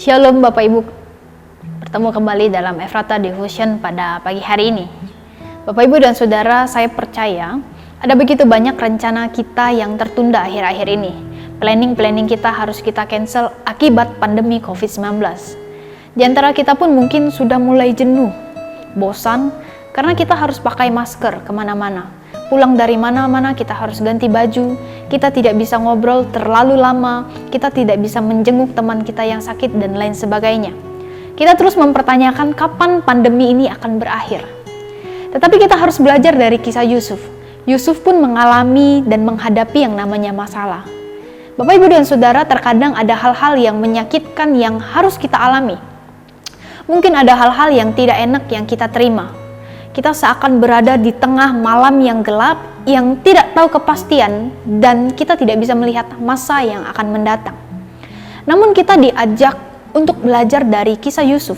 Shalom Bapak Ibu, bertemu kembali dalam Efrata Devotion pada pagi hari ini. Bapak Ibu dan Saudara, saya percaya ada begitu banyak rencana kita yang tertunda akhir-akhir ini. Planning kita harus kita cancel akibat pandemi COVID-19. Di antara kita pun mungkin sudah mulai jenuh, bosan, karena kita harus pakai masker kemana-mana. Pulang dari mana-mana kita harus ganti baju, kita tidak bisa ngobrol terlalu lama, kita tidak bisa menjenguk teman kita yang sakit dan lain sebagainya. Kita terus mempertanyakan kapan pandemi ini akan berakhir. Tetapi kita harus belajar dari kisah Yusuf. Yusuf pun mengalami dan menghadapi yang namanya masalah. Bapak, Ibu, dan Saudara, terkadang ada hal-hal yang menyakitkan yang harus kita alami. Mungkin ada hal-hal yang tidak enak yang kita terima. Kita seakan berada di tengah malam yang gelap, yang tidak tahu kepastian, dan kita tidak bisa melihat masa yang akan mendatang. Namun kita diajak untuk belajar dari kisah Yusuf,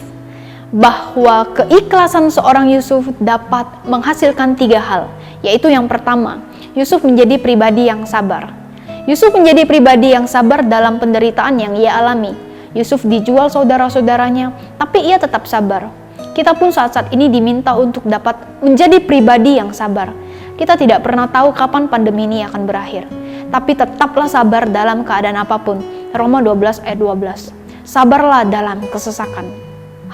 bahwa keikhlasan seorang Yusuf dapat menghasilkan 3 hal, yaitu yang pertama, Yusuf menjadi pribadi yang sabar. Yusuf menjadi pribadi yang sabar dalam penderitaan yang ia alami. Yusuf dijual saudara-saudaranya, tapi ia tetap sabar. Kita pun saat-saat ini diminta untuk dapat menjadi pribadi yang sabar. Kita tidak pernah tahu kapan pandemi ini akan berakhir, tapi tetaplah sabar dalam keadaan apapun. Roma 12 ayat 12. Sabarlah dalam kesesakan.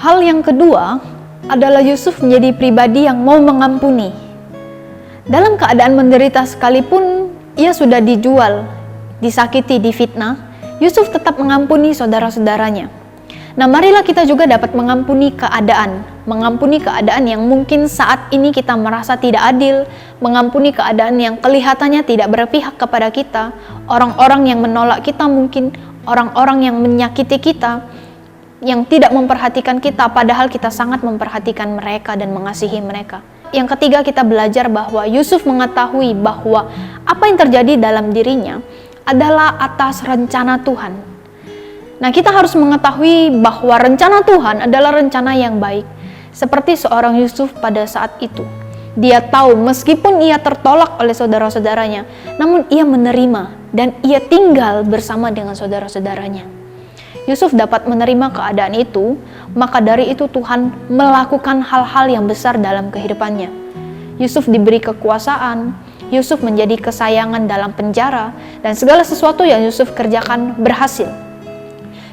Hal yang kedua adalah Yusuf menjadi pribadi yang mau mengampuni. Dalam keadaan menderita sekalipun ia sudah dijual, disakiti, difitnah, Yusuf tetap mengampuni saudara-saudaranya. Nah, marilah kita juga dapat mengampuni keadaan yang mungkin saat ini kita merasa tidak adil, mengampuni keadaan yang kelihatannya tidak berpihak kepada kita, orang-orang yang menolak kita mungkin, orang-orang yang menyakiti kita, yang tidak memperhatikan kita, padahal kita sangat memperhatikan mereka dan mengasihi mereka. Yang ketiga, kita belajar bahwa Yusuf mengetahui bahwa apa yang terjadi dalam dirinya adalah atas rencana Tuhan. Nah, kita harus mengetahui bahwa rencana Tuhan adalah rencana yang baik. Seperti seorang Yusuf pada saat itu. Dia tahu meskipun ia tertolak oleh saudara-saudaranya, namun ia menerima dan ia tinggal bersama dengan saudara-saudaranya. Yusuf dapat menerima keadaan itu, maka dari itu Tuhan melakukan hal-hal yang besar dalam kehidupannya. Yusuf diberi kekuasaan, Yusuf menjadi kesayangan dalam penjara, dan segala sesuatu yang Yusuf kerjakan berhasil.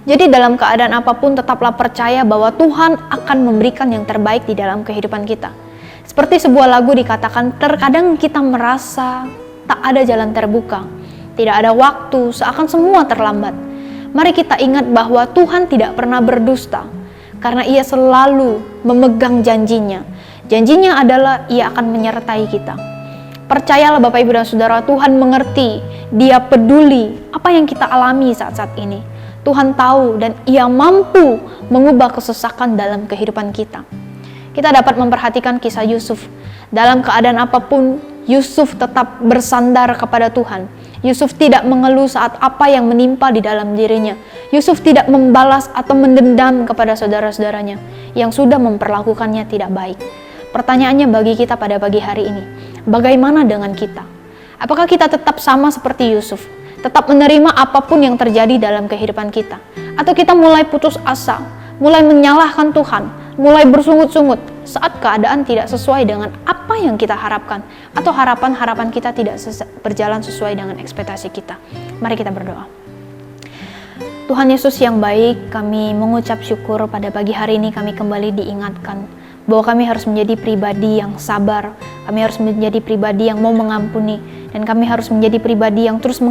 Jadi dalam keadaan apapun tetaplah percaya bahwa Tuhan akan memberikan yang terbaik di dalam kehidupan kita. Seperti sebuah lagu dikatakan, terkadang kita merasa tak ada jalan terbuka, tidak ada waktu, seakan semua terlambat. Mari kita ingat bahwa Tuhan tidak pernah berdusta, karena ia selalu memegang janjinya. Janjinya adalah ia akan menyertai kita. Percayalah Bapak, Ibu, dan Saudara, Tuhan mengerti, Dia peduli apa yang kita alami saat-saat ini. Tuhan tahu dan ia mampu mengubah kesesakan dalam kehidupan kita. Kita dapat memperhatikan kisah Yusuf. Dalam keadaan apapun, Yusuf tetap bersandar kepada Tuhan. Yusuf tidak mengeluh saat apa yang menimpa di dalam dirinya. Yusuf tidak membalas atau mendendam kepada saudara-saudaranya yang sudah memperlakukannya tidak baik. Pertanyaannya bagi kita pada pagi hari ini, bagaimana dengan kita? Apakah kita tetap sama seperti Yusuf? Tetap menerima apapun yang terjadi dalam kehidupan kita? Atau kita mulai putus asa, mulai menyalahkan Tuhan, mulai bersungut-sungut saat keadaan tidak sesuai dengan apa yang kita harapkan, atau harapan-harapan kita tidak berjalan sesuai dengan ekspektasi kita? Mari kita berdoa. Tuhan Yesus yang baik, kami mengucap syukur pada pagi hari ini kami kembali diingatkan bahwa kami harus menjadi pribadi yang sabar, kami harus menjadi pribadi yang mau mengampuni, dan kami harus menjadi pribadi yang terus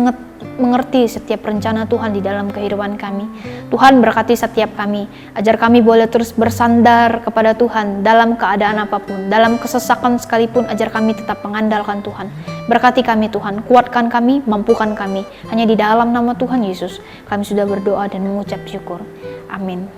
mengerti setiap rencana Tuhan di dalam kehidupan kami. Tuhan berkati setiap kami, ajar kami boleh terus bersandar kepada Tuhan dalam keadaan apapun, dalam kesesakan sekalipun, ajar kami tetap mengandalkan Tuhan. Berkati kami Tuhan, kuatkan kami, mampukan kami. Hanya di dalam nama Tuhan Yesus kami sudah berdoa dan mengucap syukur. Amin.